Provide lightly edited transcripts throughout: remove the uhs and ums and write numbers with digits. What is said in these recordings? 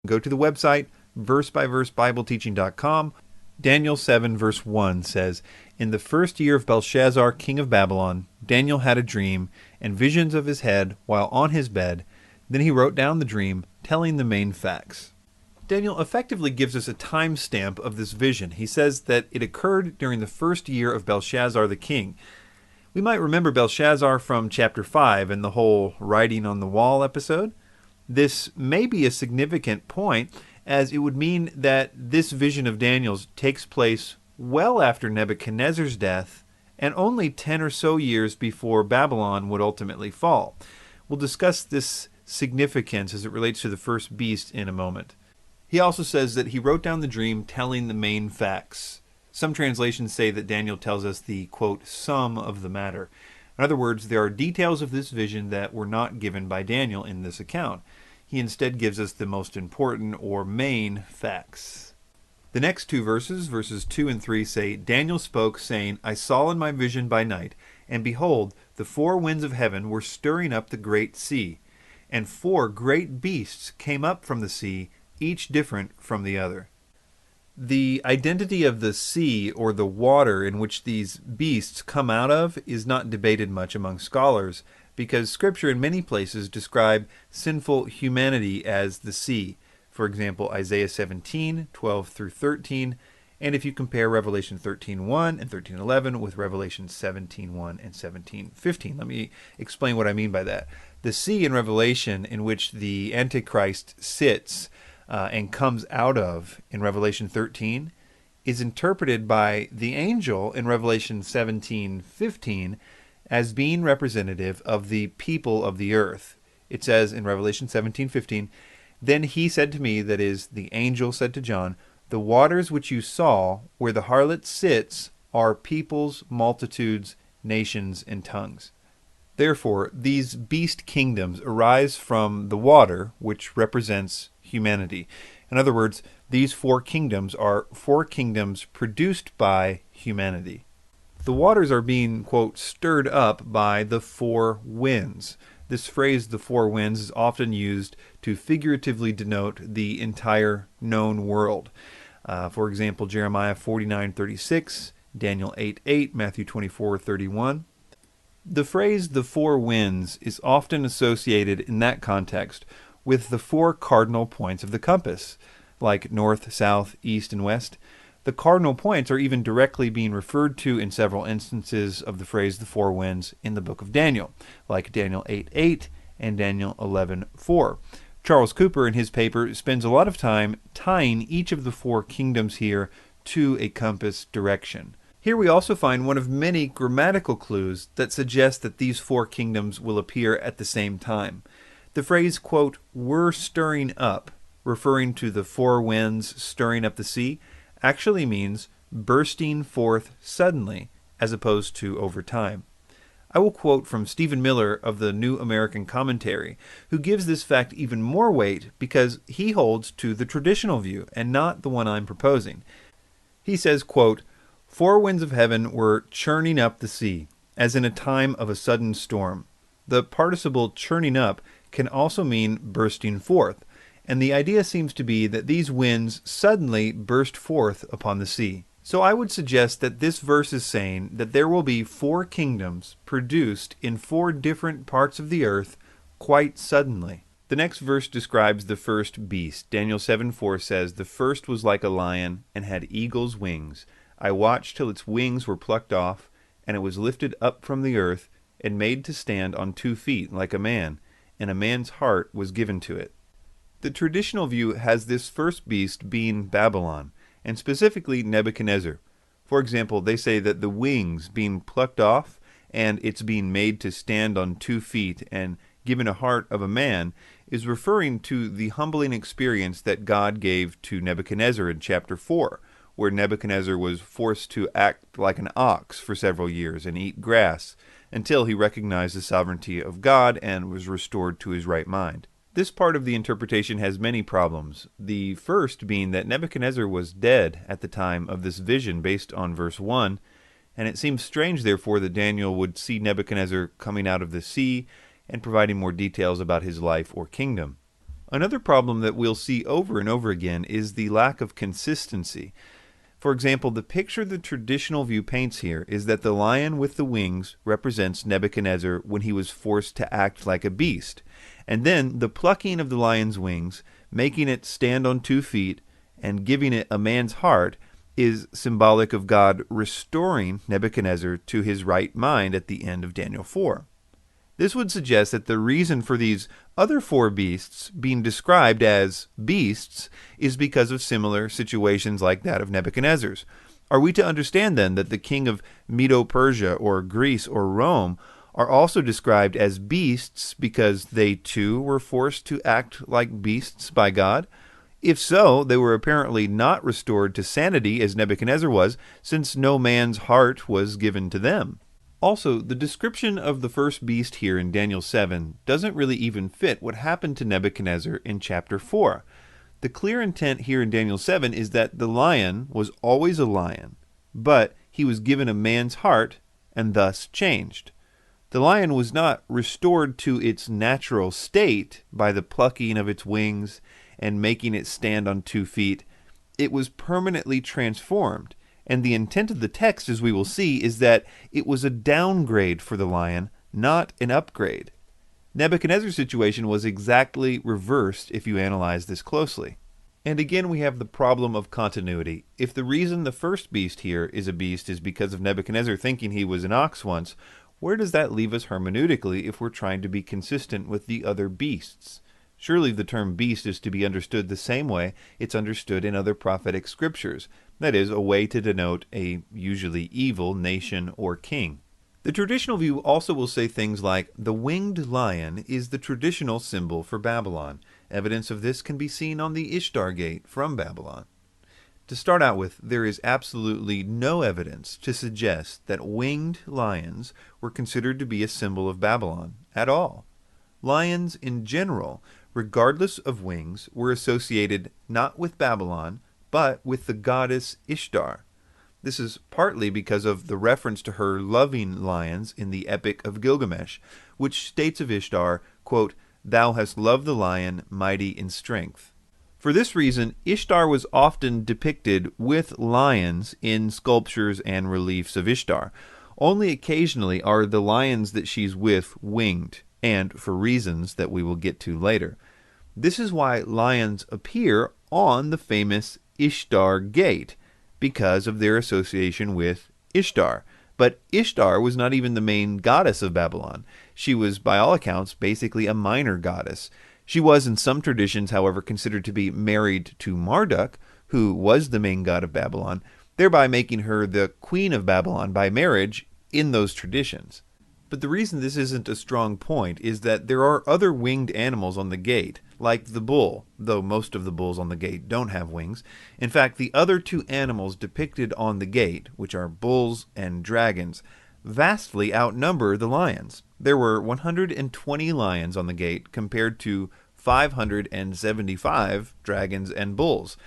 Go to the website, versebyversebibleteaching.com. Daniel 7 verse 1 says, "In the first year of Belshazzar, king of Babylon, Daniel had a dream and visions of his head while on his bed. Then he wrote down the dream, telling the main facts." Daniel effectively gives us a timestamp of this vision. He says that it occurred during the first year of Belshazzar the king. We might remember Belshazzar from chapter 5 and the whole writing on the wall episode. This may be a significant point, as it would mean that this vision of Daniel's takes place well after Nebuchadnezzar's death and only 10 or so years before Babylon would ultimately fall. We'll discuss this significance as it relates to the first beast in a moment. He also says that he wrote down the dream telling the main facts. Some translations say that Daniel tells us the, quote, sum of the matter. In other words, there are details of this vision that were not given by Daniel in this account. He instead gives us the most important or main facts. The next two verses, verses 2 and 3, say, "Daniel spoke, saying, I saw in my vision by night, and behold, the four winds of heaven were stirring up the great sea, and four great beasts came up from the sea, each different from the other." The identity of the sea or the water in which these beasts come out of is not debated much among scholars, because Scripture in many places describe sinful humanity as the sea. For example, Isaiah 17, 12 through 13, and if you compare Revelation 13:1 and 13:11 with Revelation 17:1 and 17:15. Let me explain what I mean by that. The sea in Revelation in which the Antichrist sits and comes out of in Revelation 13 is interpreted by the angel in Revelation 17:15 as being representative of the people of the earth. It says in Revelation 17:15, "Then he said to me," that is, the angel said to John, "the waters which you saw where the harlot sits are peoples, multitudes, nations, and tongues." Therefore, these beast kingdoms arise from the water, which represents humanity. In other words, these four kingdoms are four kingdoms produced by humanity. The waters are being, quote, stirred up by the four winds. This phrase, the four winds, is often used to figuratively denote the entire known world. For example, Jeremiah 49:36, Daniel 8:8, Matthew 24:31. The phrase, the four winds, is often associated in that context with the four cardinal points of the compass, like north, south, east, and west. The cardinal points are even directly being referred to in several instances of the phrase the four winds in the book of Daniel, like Daniel 8:8 and Daniel 11:4. Charles Cooper, in his paper, spends a lot of time tying each of the four kingdoms here to a compass direction. Here we also find one of many grammatical clues that suggest that these four kingdoms will appear at the same time. The phrase, quote, "were stirring up," referring to the four winds stirring up the sea, actually means bursting forth suddenly, as opposed to over time. I will quote from Stephen Miller of the New American Commentary, who gives this fact even more weight because he holds to the traditional view and not the one I'm proposing. He says, quote, "Four winds of heaven were churning up the sea, as in a time of a sudden storm." The participle churning up can also mean bursting forth, and the idea seems to be that these winds suddenly burst forth upon the sea. So I would suggest that this verse is saying that there will be four kingdoms produced in four different parts of the earth quite suddenly. The next verse describes the first beast. Daniel 7:4 says, "The first was like a lion and had eagle's wings. I watched till its wings were plucked off, and it was lifted up from the earth and made to stand on 2 feet like a man, and a man's heart was given to it." The traditional view has this first beast being Babylon, and specifically Nebuchadnezzar. For example, they say that the wings being plucked off and it's being made to stand on 2 feet and given a heart of a man is referring to the humbling experience that God gave to Nebuchadnezzar in chapter 4, where Nebuchadnezzar was forced to act like an ox for several years and eat grass until he recognized the sovereignty of God and was restored to his right mind. This part of the interpretation has many problems, the first being that Nebuchadnezzar was dead at the time of this vision based on verse 1, and it seems strange, therefore, that Daniel would see Nebuchadnezzar coming out of the sea and providing more details about his life or kingdom. Another problem that we'll see over and over again is the lack of consistency. For example, the picture the traditional view paints here is that the lion with the wings represents Nebuchadnezzar when he was forced to act like a beast. And then the plucking of the lion's wings, making it stand on 2 feet, and giving it a man's heart is symbolic of God restoring Nebuchadnezzar to his right mind at the end of Daniel 4. This would suggest that the reason for these other 4 beasts being described as beasts is because of similar situations like that of Nebuchadnezzar's. Are we to understand then that the king of Medo-Persia or Greece or Rome are also described as beasts because they too were forced to act like beasts by God? If so, they were apparently not restored to sanity as Nebuchadnezzar was, since no man's heart was given to them. Also, the description of the first beast here in Daniel 7 doesn't really even fit what happened to Nebuchadnezzar in chapter 4. The clear intent here in Daniel 7 is that the lion was always a lion, but he was given a man's heart and thus changed. The lion was not restored to its natural state by the plucking of its wings and making it stand on 2 feet. It was permanently transformed. And the intent of the text, as we will see, is that it was a downgrade for the lion, not an upgrade. Nebuchadnezzar's situation was exactly reversed if you analyze this closely. And again, we have the problem of continuity. If the reason the first beast here is a beast is because of Nebuchadnezzar thinking he was an ox once, where does that leave us hermeneutically if we're trying to be consistent with the other beasts? Surely the term beast is to be understood the same way it's understood in other prophetic scriptures. That is, a way to denote a usually evil nation or king. The traditional view also will say things like, the winged lion is the traditional symbol for Babylon. Evidence of this can be seen on the Ishtar Gate from Babylon. To start out with, there is absolutely no evidence to suggest that winged lions were considered to be a symbol of Babylon at all. Lions in general, regardless of wings, were associated not with Babylon, but with the goddess Ishtar. This is partly because of the reference to her loving lions in the Epic of Gilgamesh, which states of Ishtar, quote, "Thou hast loved the lion, mighty in strength." For this reason, Ishtar was often depicted with lions in sculptures and reliefs of Ishtar. Only occasionally are the lions that she's with winged, and for reasons that we will get to later. This is why lions appear on the famous Ishtar Gate, because of their association with Ishtar. But Ishtar was not even the main goddess of Babylon. She was, by all accounts, basically a minor goddess. She was, in some traditions, however, considered to be married to Marduk, who was the main god of Babylon, thereby making her the queen of Babylon by marriage in those traditions. But the reason this isn't a strong point is that there are other winged animals on the gate, like the bull, though most of the bulls on the gate don't have wings. In fact, the other 2 animals depicted on the gate, which are bulls and dragons, vastly outnumber the lions. There were 120 lions on the gate compared to 575 dragons and bulls.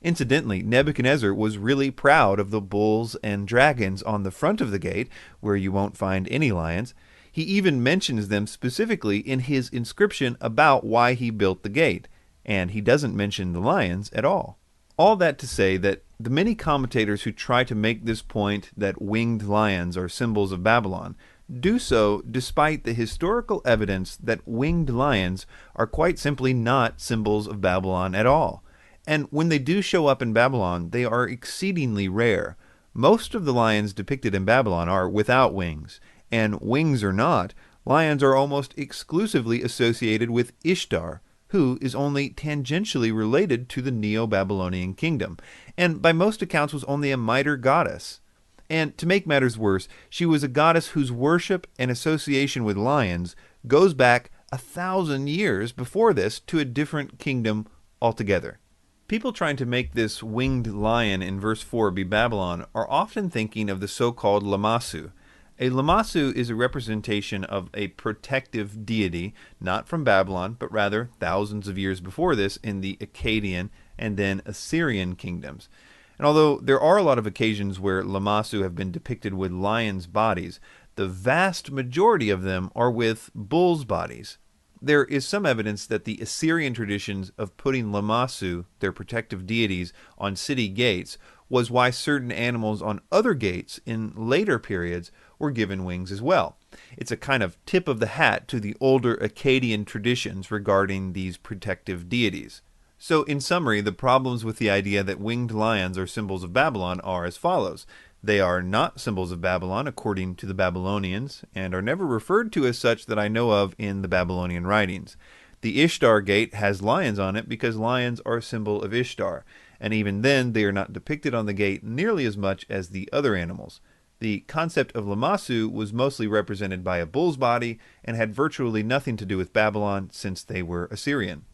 Incidentally, Nebuchadnezzar was really proud of the bulls and dragons on the front of the gate, where you won't find any lions. He even mentions them specifically in his inscription about why he built the gate, and he doesn't mention the lions at all. All that to say that the many commentators who try to make this point that winged lions are symbols of Babylon do so despite the historical evidence that winged lions are quite simply not symbols of Babylon at all. And when they do show up in Babylon, they are exceedingly rare. Most of the lions depicted in Babylon are without wings, and wings or not, lions are almost exclusively associated with Ishtar, who is only tangentially related to the Neo-Babylonian kingdom, and by most accounts was only a minor goddess. And to make matters worse, she was a goddess whose worship and association with lions goes back 1,000 years before this to a different kingdom altogether. People trying to make this winged lion in verse 4 be Babylon are often thinking of the so-called Lamassu. A Lamassu is a representation of a protective deity, not from Babylon, but rather thousands of years before this in the Akkadian and then Assyrian kingdoms. And although there are a lot of occasions where Lamassu have been depicted with lions' bodies, the vast majority of them are with bulls' bodies. There is some evidence that the Assyrian traditions of putting Lamassu, their protective deities, on city gates was why certain animals on other gates in later periods were given wings as well. It's a kind of tip of the hat to the older Akkadian traditions regarding these protective deities. So, in summary, the problems with the idea that winged lions are symbols of Babylon are as follows. They are not symbols of Babylon according to the Babylonians, and are never referred to as such that I know of in the Babylonian writings. The Ishtar gate has lions on it because lions are a symbol of Ishtar, and even then they are not depicted on the gate nearly as much as the other animals. The concept of Lamassu was mostly represented by a bull's body and had virtually nothing to do with Babylon since they were Assyrian.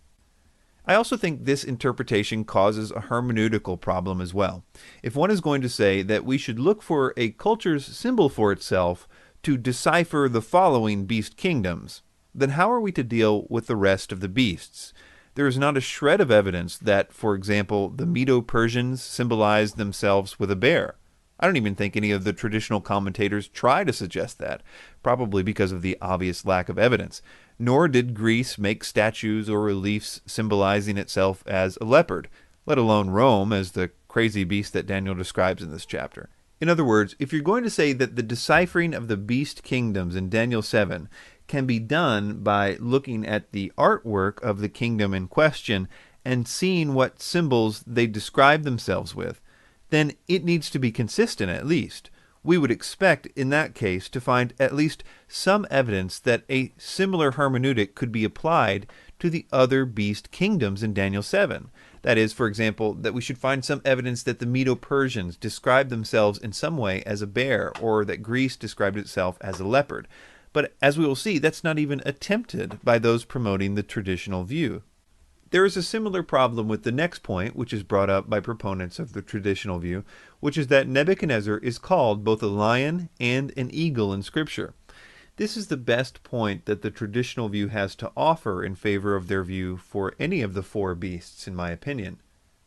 I also think this interpretation causes a hermeneutical problem as well. If one is going to say that we should look for a culture's symbol for itself to decipher the following beast kingdoms, then how are we to deal with the rest of the beasts? There is not a shred of evidence that, for example, the Medo-Persians symbolized themselves with a bear. I don't even think any of the traditional commentators try to suggest that, probably because of the obvious lack of evidence. Nor did Greece make statues or reliefs symbolizing itself as a leopard, let alone Rome as the crazy beast that Daniel describes in this chapter. In other words, if you're going to say that the deciphering of the beast kingdoms in Daniel 7 can be done by looking at the artwork of the kingdom in question and seeing what symbols they describe themselves with, then it needs to be consistent at least. We would expect, in that case, to find at least some evidence that a similar hermeneutic could be applied to the other beast kingdoms in Daniel 7. That is, for example, that we should find some evidence that the Medo-Persians described themselves in some way as a bear, or that Greece described itself as a leopard. But as we will see, that's not even attempted by those promoting the traditional view. There is a similar problem with the next point, which is brought up by proponents of the traditional view, which is that Nebuchadnezzar is called both a lion and an eagle in Scripture. This is the best point that the traditional view has to offer in favor of their view for any of the four beasts, in my opinion.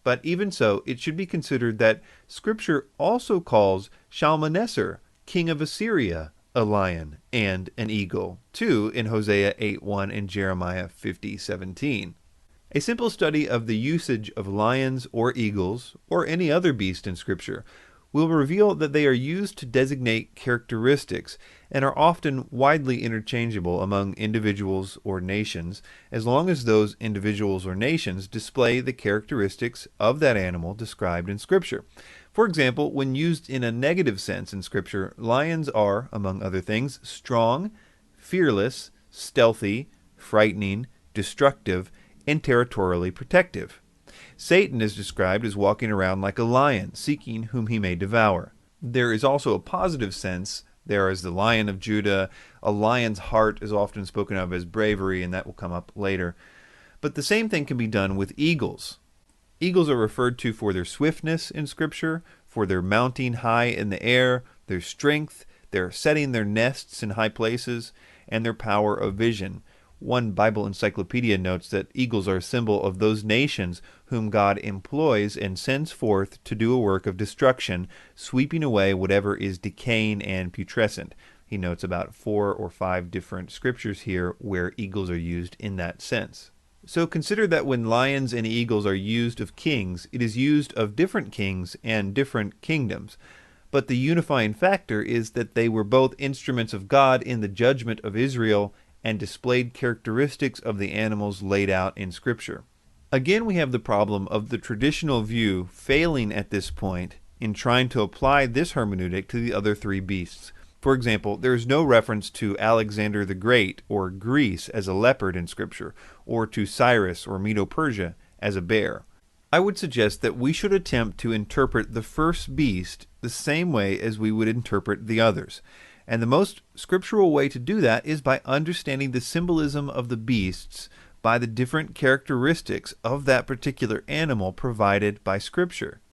But even so, it should be considered that Scripture also calls Shalmaneser, king of Assyria, a lion and an eagle, too, in Hosea 8:1 and Jeremiah 50:17. A simple study of the usage of lions or eagles, or any other beast in Scripture, will reveal that they are used to designate characteristics and are often widely interchangeable among individuals or nations, as long as those individuals or nations display the characteristics of that animal described in Scripture. For example, when used in a negative sense in Scripture, lions are, among other things, strong, fearless, stealthy, frightening, destructive, and territorially protective. Satan is described as walking around like a lion, seeking whom he may devour. There is also a positive sense. There is the Lion of Judah. A lion's heart is often spoken of as bravery, and that will come up later. But the same thing can be done with eagles. Eagles are referred to for their swiftness in Scripture, for their mounting high in the air, their strength, their setting their nests in high places, and their power of vision. One Bible encyclopedia notes that eagles are a symbol of those nations whom God employs and sends forth to do a work of destruction, sweeping away whatever is decaying and putrescent. He notes about 4 or 5 different scriptures here where eagles are used in that sense. So consider that when lions and eagles are used of kings, it is used of different kings and different kingdoms. But the unifying factor is that they were both instruments of God in the judgment of Israel and displayed characteristics of the animals laid out in Scripture. Again, we have the problem of the traditional view failing at this point in trying to apply this hermeneutic to the other three beasts. For example, there is no reference to Alexander the Great or Greece as a leopard in Scripture, or to Cyrus or Medo-Persia as a bear. I would suggest that we should attempt to interpret the first beast the same way as we would interpret the others. And the most scriptural way to do that is by understanding the symbolism of the beasts by the different characteristics of that particular animal provided by Scripture.